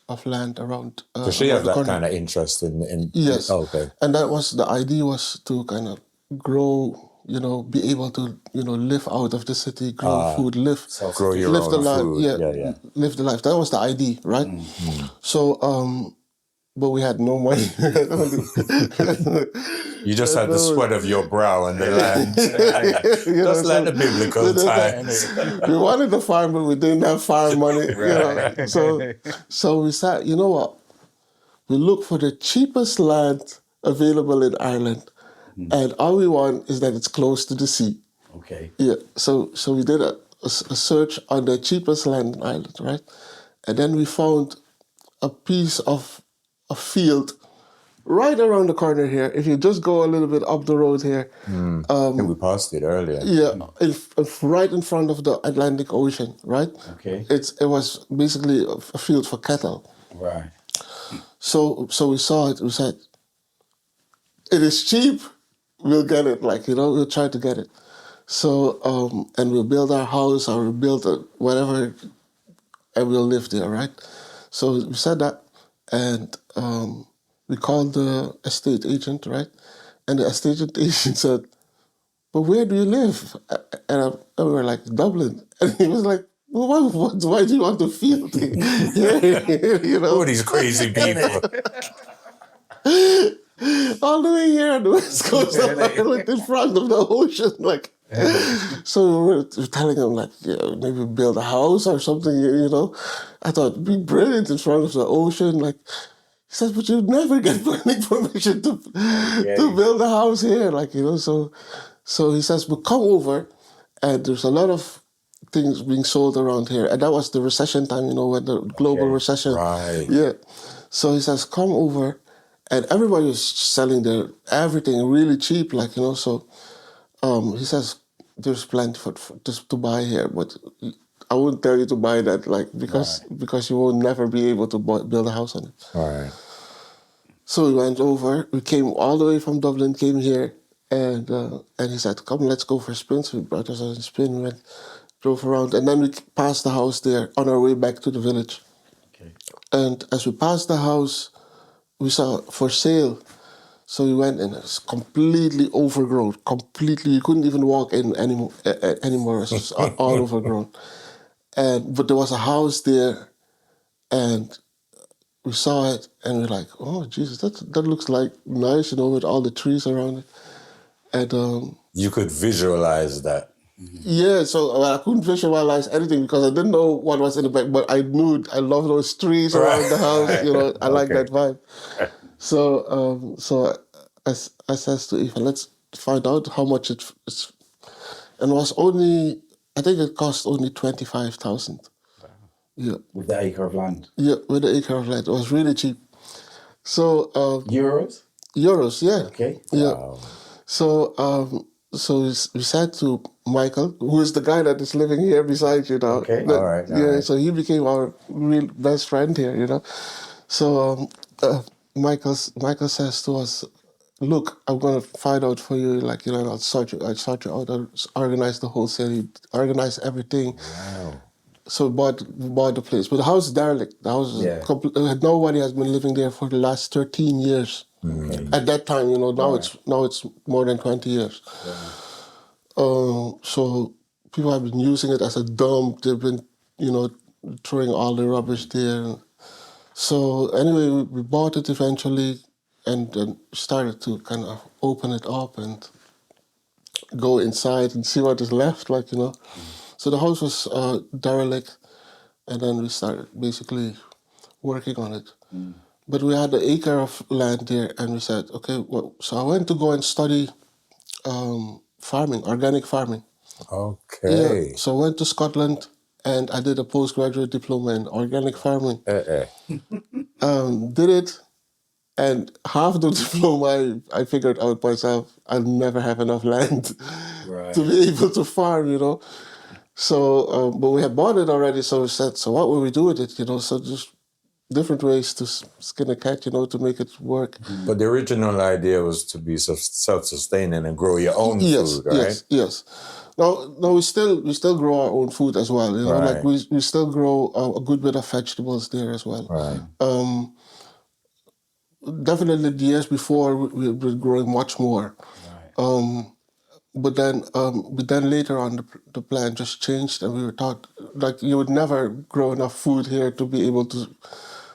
of land around. So she has around the that corner. kind of interest in Yes. okay. And that was the idea, was to kind of grow, you know, be able to, you know, live out of the city, grow food, Grow your live the own life. food. Yeah, live the life. That was the idea, right? So, but we had no money. You just had the sweat of your brow and the land. Just like the biblical times. We wanted to farm, but we didn't have farm money. You know? So we said, you know what? We look for the cheapest land available in Ireland, and all we want is that it's close to the sea. Okay. Yeah. So we did a search on the cheapest land in Ireland, right? And then we found a piece of a field right around the corner here. If you just go a little bit up the road here. I think we passed it earlier. Yeah, right in front of the Atlantic Ocean, right? Okay. It was basically a field for cattle. Right. So we saw it, we said, it is cheap, we'll get it, like, you know, we'll try to get it. So, and we'll build our house, or we'll build whatever, and we'll live there, right? So we said that, and we called the estate agent, right? And the estate agent said, but where do you live? And we were like, Dublin. And he was like, well, why do you want to field here? You know? Who are these crazy people? All the way here on the west coast of Ireland, in front of the ocean, like. So we were telling him, like, yeah, maybe build a house or something, you know. I thought it'd be brilliant in front of the ocean, like. He says, but you'd never get planning permission to build a house here, like, you know. So he says, but come over, and there's a lot of things being sold around here. And that was the recession time, you know, when the global recession. Right. Yeah. So he says, come over, and everybody was selling their everything really cheap, like, you know. So he says, there's plenty for just to buy here, but I wouldn't tell you to buy that, like, because you will never be able to build a house on it. Right. So we went over. We came all the way from Dublin, came here, and he said, "Come, let's go for a spin." So we brought us on a spin. We went, drove around, and then we passed the house there on our way back to the village. Okay. And as we passed the house, we saw for sale. So we went, and it's completely overgrown. Completely, you couldn't even walk in anymore. It was all overgrown. But there was a house there, and we saw it, and we're like, "Oh, Jesus, that looks like nice, you know, with all the trees around it." And You could visualize that. yeah, so I couldn't visualize anything because I didn't know what was in the back, but I knew I love those trees around the house. You know, I like that vibe. So I says to Eva, let's find out how much it's, and it was only, I think it cost only 25,000. Yeah. With the acre of land. Yeah, with the acre of land. It was really cheap. So Euros? Euros, yeah. Okay. Yeah. Wow. So we said to Michael, who is the guy that is living here beside you now. Okay. All right. So he became our real best friend here, you know. So Michael says to us, "Look, I'm gonna find out for you, like, you know, I'll sort you out, I'll organize the whole city, organize everything." Wow. So we bought the place, but the house is derelict. The house is nobody has been living there for the last 13 years. Okay. At that time, you know, now it's more than 20 years. So people have been using it as a dump. They've been, you know, throwing all the rubbish there. So anyway, we bought it eventually, and then started to kind of open it up and go inside and see what is left, like, you know. So the house was derelict, and then we started basically working on it. But we had an acre of land there, and we said, okay, well, so I went to go and study farming, organic farming. Okay. So I went to Scotland and I did a postgraduate diploma in organic farming. Did it, and half the diploma I figured out myself, I'll never have enough land to be able to farm, you know. So, but we had bought it already, so we said, so what will we do with it, you know? So just different ways to skin a cat, you know, to make it work. But the original idea was to be self-sustaining and grow your own food, right? Yes. No, we still grow our own food as well. You know, like we still grow a good bit of vegetables there as well. Right. Definitely the years before we were growing much more. But then later on the plan just changed, and we were taught like you would never grow enough food here to be able to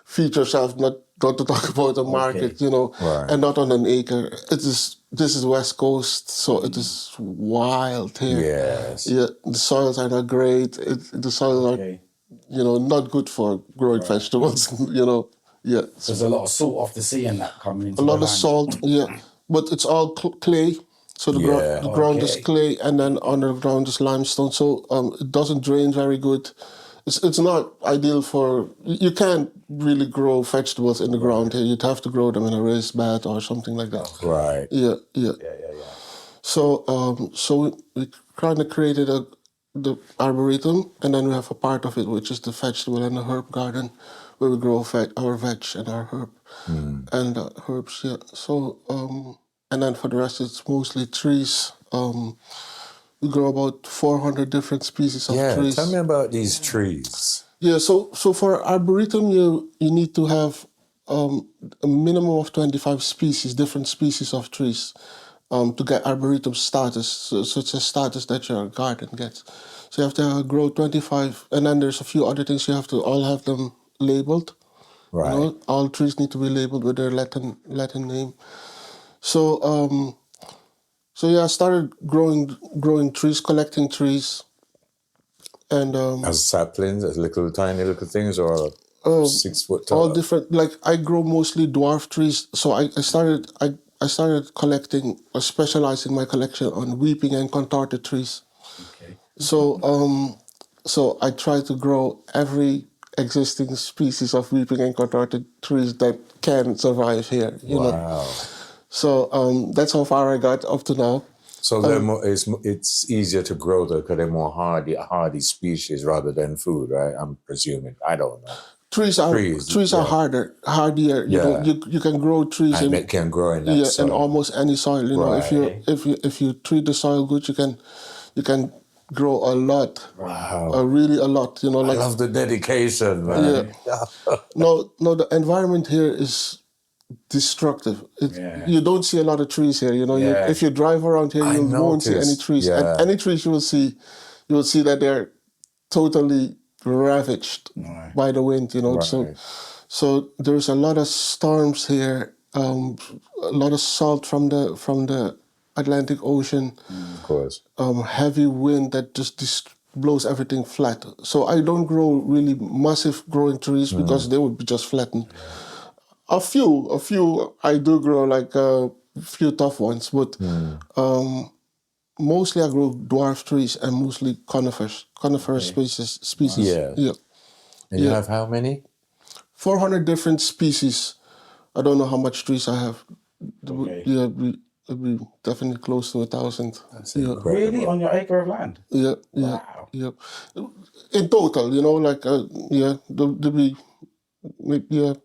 feed yourself. Not to talk about a market, you know, and not on an acre. This is West Coast, so it is wild here. Yes. Yeah, the soils are not great. The soils are, you know, not good for growing vegetables. You know, yeah. So there's a lot of salt off the sea and that coming into a lot the of land. salt, yeah, but it's all clay. So the ground is clay, and then underground is limestone. So it doesn't drain very good. It's not ideal for. You can't really grow vegetables in the ground here. You'd have to grow them in a raised bed or something like that. Right. Yeah. So we kind of created the arboretum, and then we have a part of it which is the vegetable and the herb garden, where we grow our veg and our herb and herbs. Yeah. So and then for the rest, it's mostly trees. We grow about 400 different species of trees. Tell me about these trees. Yeah, so for arboretum, you need to have a minimum of 25 species, different species of trees, to get arboretum status. So it's a status that your garden gets. So you have to grow 25, and then there's a few other things you have to all have them labeled. Right. You know, all trees need to be labeled with their Latin name. So I started growing trees, collecting trees, and as saplings, as tiny little things, or 6 foot tall. all different. Like I grow mostly dwarf trees. So I started collecting or specializing my collection on weeping and contorted trees. Okay. So I try to grow every existing species of weeping and contorted trees that can survive here. You know. So that's how far I got up to now. So it's easier to grow though because they're more hardy species rather than food, right? I'm presuming. I don't know. Trees are hardier. You know, you can grow trees and they can grow in that soil. In almost any soil. You know, if you treat the soil good, you can grow a lot. Wow. Really a lot. You know, I love the dedication, man. Yeah. No, the environment here is destructive. You don't see a lot of trees here. You know, if you drive around here, you won't see any trees. And any trees you will see that they're totally ravaged by the wind. You know, so there's a lot of storms here. A lot of salt from the Atlantic Ocean. Of course. Heavy wind that just blows everything flat. So I don't grow really massive growing trees because they would be just flattened. A few I do grow, like a few tough ones, but mostly I grow dwarf trees and mostly conifers species. Yeah. And you have how many? 400 different species. I don't know how much trees I have. Okay. Yeah, it'd be definitely close to 1,000. That's Really? On your acre of land? Yeah. Wow. Yeah. In total, you know, like there'll be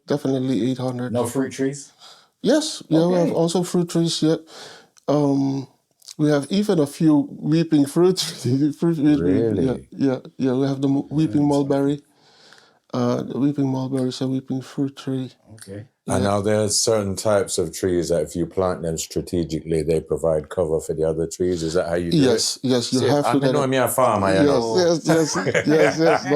definitely 800. No fruit trees? Yes, we have also fruit trees. Yeah, we have even a few weeping fruit. Really? Yeah. We have the weeping mulberry. The weeping mulberry is a weeping fruit tree. Okay. And now there's certain types of trees that if you plant them strategically, they provide cover for the other trees. Is that how you do it? Yes, you have to. I know I'm a farmer. Yes. No,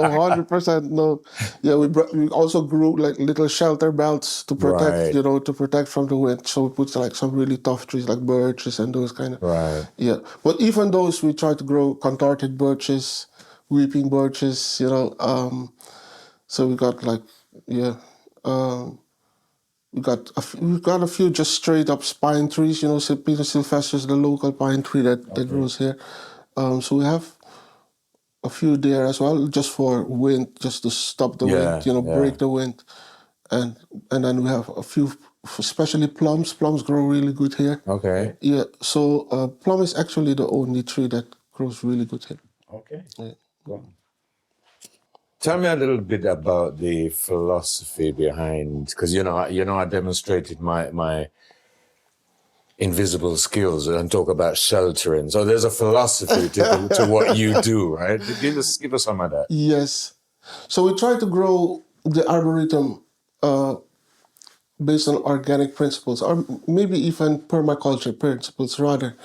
100%. No, yeah. We also grew like little shelter belts to protect, to protect from the wind. So we put like some really tough trees like birches and those kind of. Right. Yeah, but even those we try to grow contorted birches, weeping birches. You know, so we got like we got a few just straight up pine trees. You know, Peter Sylvester is the local pine tree that grows here, So we have a few there as well, just for wind, just to stop the wind, break the wind. And then we have a few, especially plums. Plums grow really good here. Okay. Yeah, so plum is actually the only tree that grows really good here. Okay. Yeah. Go on. Tell me a little bit about the philosophy behind, because I demonstrated my invisible skills and talk about sheltering. So there's a philosophy to what you do, right? Give us some of that. Yes. So we try to grow the arboretum based on organic principles, or maybe even permaculture principles, rather.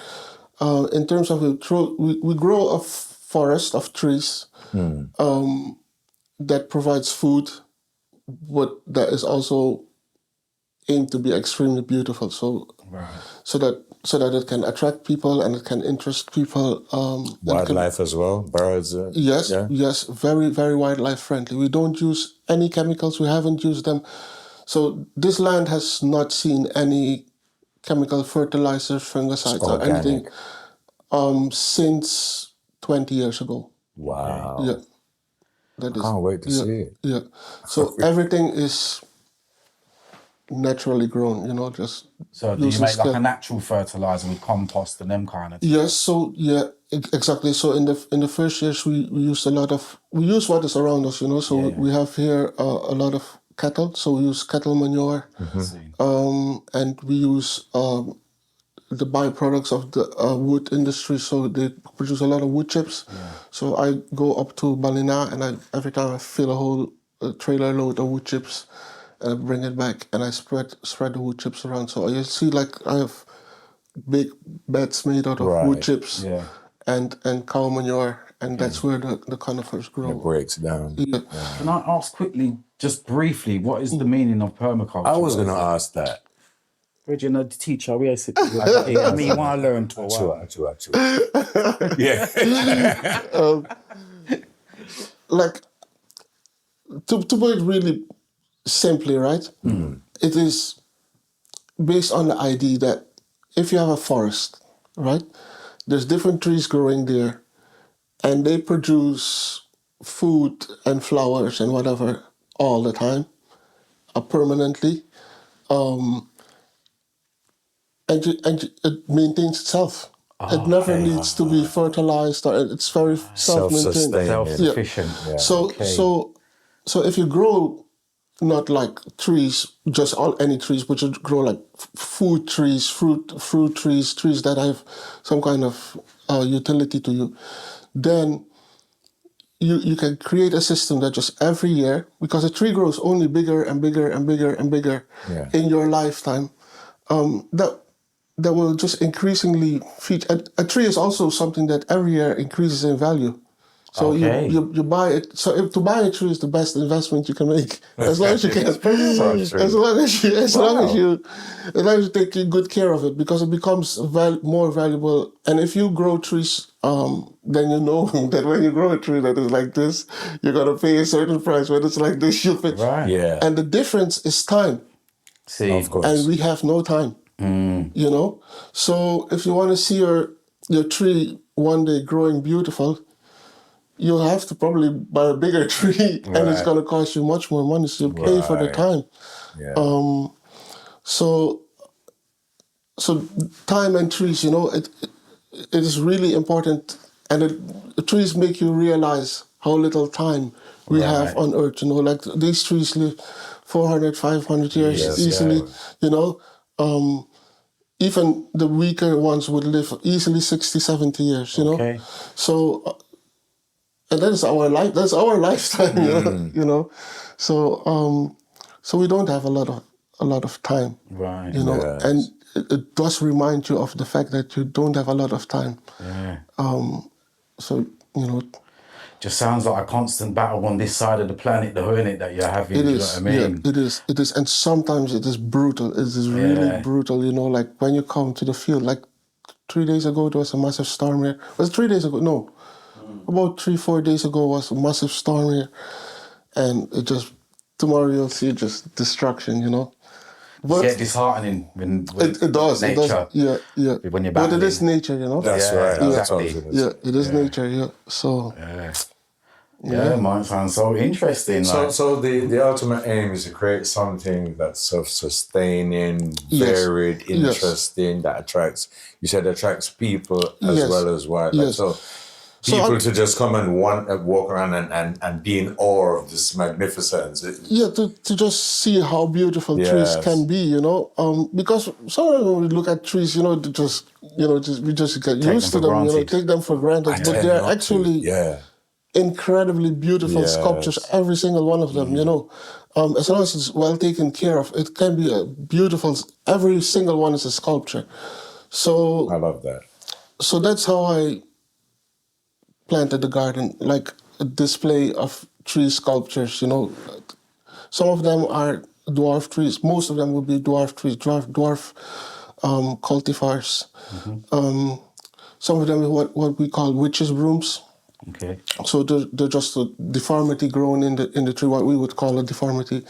In terms of we grow a forest of trees that provides food, but that is also aimed to be extremely beautiful. So, so that it can attract people and it can interest people. Wildlife as well, birds. Yes, very, very wildlife friendly. We don't use any chemicals. We haven't used them. So this land has not seen any chemical fertilizers, fungicides, or anything since 20 years ago. Wow. Yeah. That is, can't wait to see it. Yeah. So everything is naturally grown, just. So do you make like a natural fertilizer with compost and them kind of things? Yes, so exactly. So in the first years we use what is around us, So we have here a lot of cattle, so we use cattle manure, and we use the byproducts of the wood industry. So they produce a lot of wood chips. Yeah. So I go up to Ballina and every time I fill a whole trailer load of wood chips, and I bring it back and I spread the wood chips around. So you see, like, I have big beds made out of wood chips and cow manure, and that's where the conifers grow. It breaks down. Yeah. Can I ask quickly, just briefly, what is the meaning of permaculture? I was going to ask that. Reggie, the teacher, we sit I mean, you want to learn to Yeah. Like, to put it really simply, right? It is based on the idea that if you have a forest, right, there's different trees growing there, and they produce food and flowers and whatever all the time, permanently, and it maintains itself. It never needs to be fertilized, or it's very self-maintained, self-sufficient. Yeah. So if you grow not like trees, just any trees, but you grow like food trees, fruit trees, trees that have some kind of utility to you, then you can create a system that just every year, because a tree grows only bigger and bigger and bigger and bigger in your lifetime, that will just increasingly feed. A tree is also something that every year increases in value. So you buy it. So to buy a tree is the best investment you can make, as long as you can. as long as you take good care of it, because it becomes more valuable. And if you grow trees, then you know that when you grow a tree that is like this, you're gonna pay a certain price. When it's like this, you pay. Right. Yeah. And the difference is time. See, of course. And we have no time. So if you want to see your tree one day growing beautiful, you'll have to probably buy a bigger tree, and it's going to cost you much more money, so you pay for the time. Yeah. So time and trees, it is really important, and the trees make you realize how little time we have on Earth. Like these trees live 400, 500 years easily. Even the weaker ones would live easily 60, 70 years. So. And that is our life. That's our lifetime, So we don't have a lot of time, right? And it does remind you of the fact that you don't have a lot of time. Yeah. So just sounds like a constant battle on this side of the planet, though, isn't it? That you're having. It is. You know what I mean? Yeah, it is, and sometimes it is brutal. It is really brutal. Like when you come to the field. Like 3 days ago, there was a massive storm here. Was it 3 days ago? No. About 3-4 days ago was a massive storm here, and tomorrow you'll see just destruction, But get disheartening when it does. nature. It does. Yeah, yeah. When you're but it battling. is nature, you know. That's right. That's what I was exactly. gonna say. Yeah, it is nature. Yeah. So. Yeah, mine sounds so interesting. Like, So the ultimate aim is to create something that's self-sustaining, Yes. varied, Yes. interesting, that attracts. You said attracts people as Yes. well as wildlife. Yes. So people to just come and walk around and be in awe of this magnificence. Yeah, to just see how beautiful trees Yes. can be, you know. Because sometimes when we look at trees, you know, we just get used to them for them, you know, granted. take them for granted. But tend they're not to. actually Yeah. incredibly beautiful Yes. sculptures, every single one of them, you know. As long as it's well taken care of, it can be a beautiful, every single one is a sculpture. So I love that. so that's how I planted the garden, like a display of tree sculptures, you know. Some of them are dwarf trees. Most of them would be dwarf trees, dwarf cultivars. Some of them are what we call witches' brooms. okay. So they're just a deformity grown in the tree, what we would call a deformity,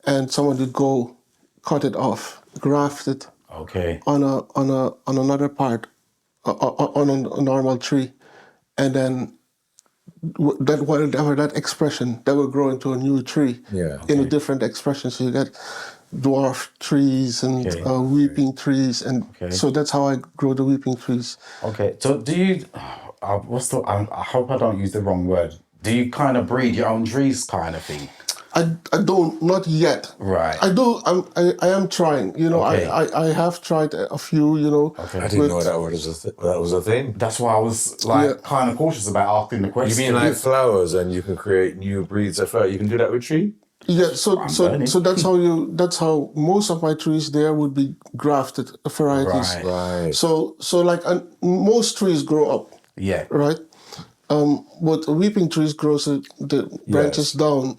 and someone would go cut it off, graft it Okay. on another part, on a normal tree, and then whatever that expression that will grow into a new tree in a different expression. So you get dwarf trees and weeping trees, and so that's how I grow the weeping trees. Okay. So do you? I hope I don't use the wrong word. Do you kind of breed your own trees, kind of thing? I don't, not yet. Right. I do. I am trying. You know, Okay. I have tried a few. You know. Okay. I didn't know that was a thing. That's why I was like kind of cautious about asking the You question. mean like flowers, and you can create new breeds of flowers? You can do that with tree? Yeah. So that's how most of my trees there would be grafted varieties. Right. So like most trees grow up. Yeah. Right. But weeping trees grows the branches down.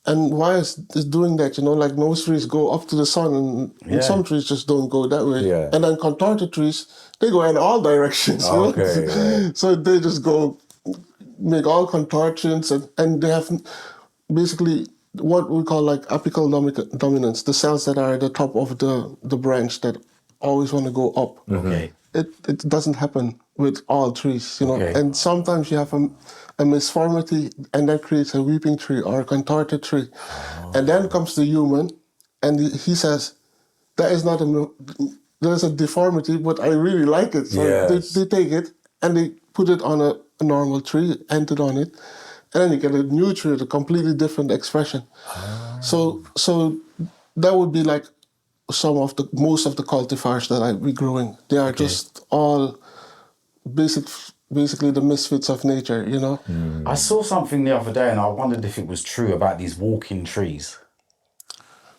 And why is doing that? You know, like most trees go up to the sun, and some trees just don't go that way. Yeah. And then contorted trees, they go in all directions. You know? Okay. So they just go make all contortions, and they have basically what we call like apical dominance, the cells that are at the top of the branch that always want to go up. Okay. It doesn't happen with all trees, you know. Okay. And sometimes you have a misformity, and that creates a weeping tree or a contorted tree. And then comes the human, and he says, there's a deformity, but I really like it. So they take it and they put it on a normal tree, entered on it, and then you get a new tree with a completely different expression. So that would be like most of the cultivars that I be growing. They are just all basically the misfits of nature, you know. I saw something the other day, and I wondered if it was true about these walking trees.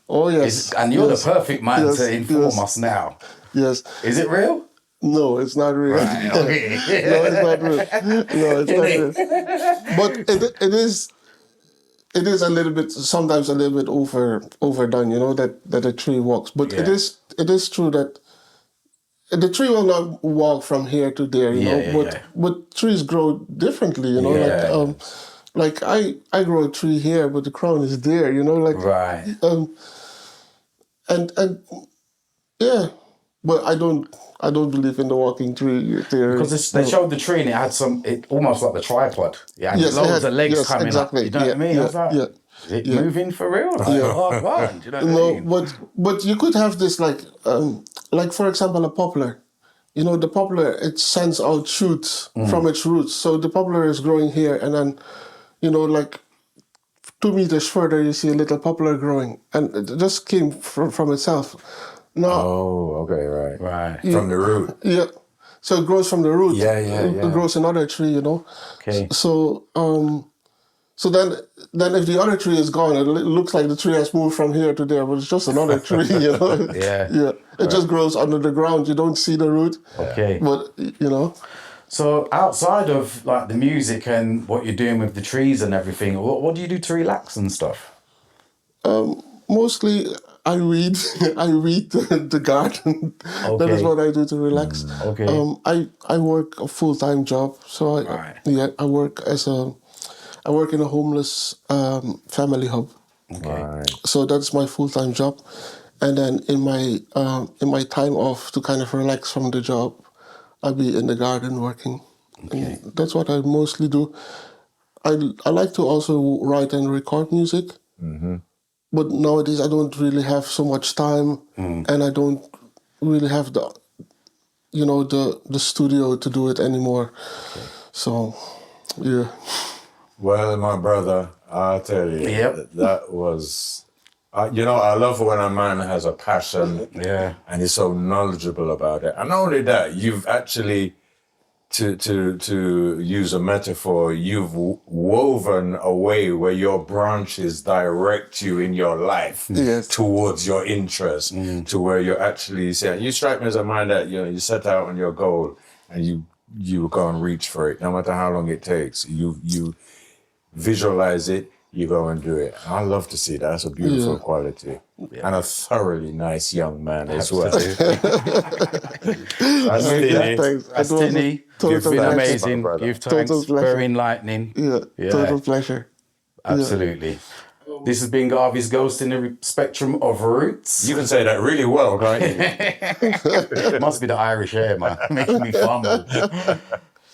Oh yes, And you're the perfect man to inform us now. Yes. Is it real? No, it's not real. Right, okay. No, it's not real. No, it's not real. But it is a little bit, sometimes a little bit overdone, you know, that a tree walks. But it is true that the tree will not walk from here to there, you know. But trees grow differently, you know. Like I grow a tree here, but the crown is there, you know. Like and yeah, but I don't believe in the walking tree theory. Because they showed the tree and it had almost like the tripod. Yeah, and loads of legs coming up. You know what I mean? I was like, is it moving for real? Like, oh, wow. Do you know what I mean? But you could have this like for example, a poplar. You know, the poplar, it sends out shoots from its roots. So the poplar is growing here, and then, you know, like 2 meters further, you see a little poplar growing, and it just came from itself. Now, right. From the root. Yeah. So it grows from the root. It grows another tree, you know. Okay. So then if the other tree is gone, it looks like the tree has moved from here to there, but it's just another tree, you know. Yeah. It just grows under the ground. You don't see the root. Okay. But you know. So outside of like the music and what you're doing with the trees and everything, what do you do to relax and stuff? Mostly I read. I read the garden. Okay. That is what I do to relax. Okay. I work a full-time job, so I work in a homeless family hub. Right. So that's my full-time job. And then in my time off to kind of relax from the job, I'll be in the garden working. Okay. And that's what I mostly do. I like to also write and record music, but nowadays I don't really have so much time, and I don't really have the studio to do it anymore. So, yeah. Well, my brother, I'll tell you, Yep. that was, I love when a man has a passion Yeah. and he's so knowledgeable about it. And not only that, you've actually, to use a metaphor, you've woven a way where your branches direct you in your life Yes. towards your interest, to where you're actually saying, you strike me as a man that, you set out on your goal and you go and reach for it, no matter how long it takes. You visualize it, you go and do it. I love to see that. That's a beautiful quality. And a thoroughly nice young man as well. Ras Yeah, thanks. Ras It was a Tinny, total you've been pleasure. amazing. My brother. You've thanks. Total pleasure. Very enlightening. Yeah, total pleasure. Absolutely. This has been Garvey's Ghost in the Spectrum of Roots. You can say that really well, can't you? Must be the Irish air, man. Making me fumble.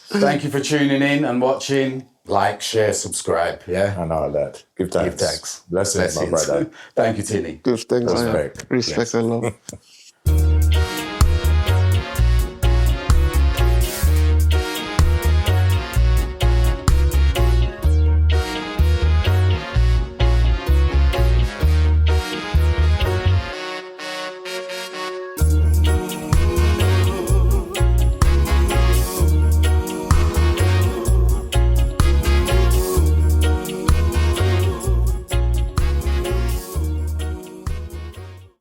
Thank you for tuning in and watching. Like, share, subscribe. Yeah. And all that. Give thanks. Give thanks. Blessings, my brother. Thank you, Tinny. Good, thanks. Respect. Respect and love.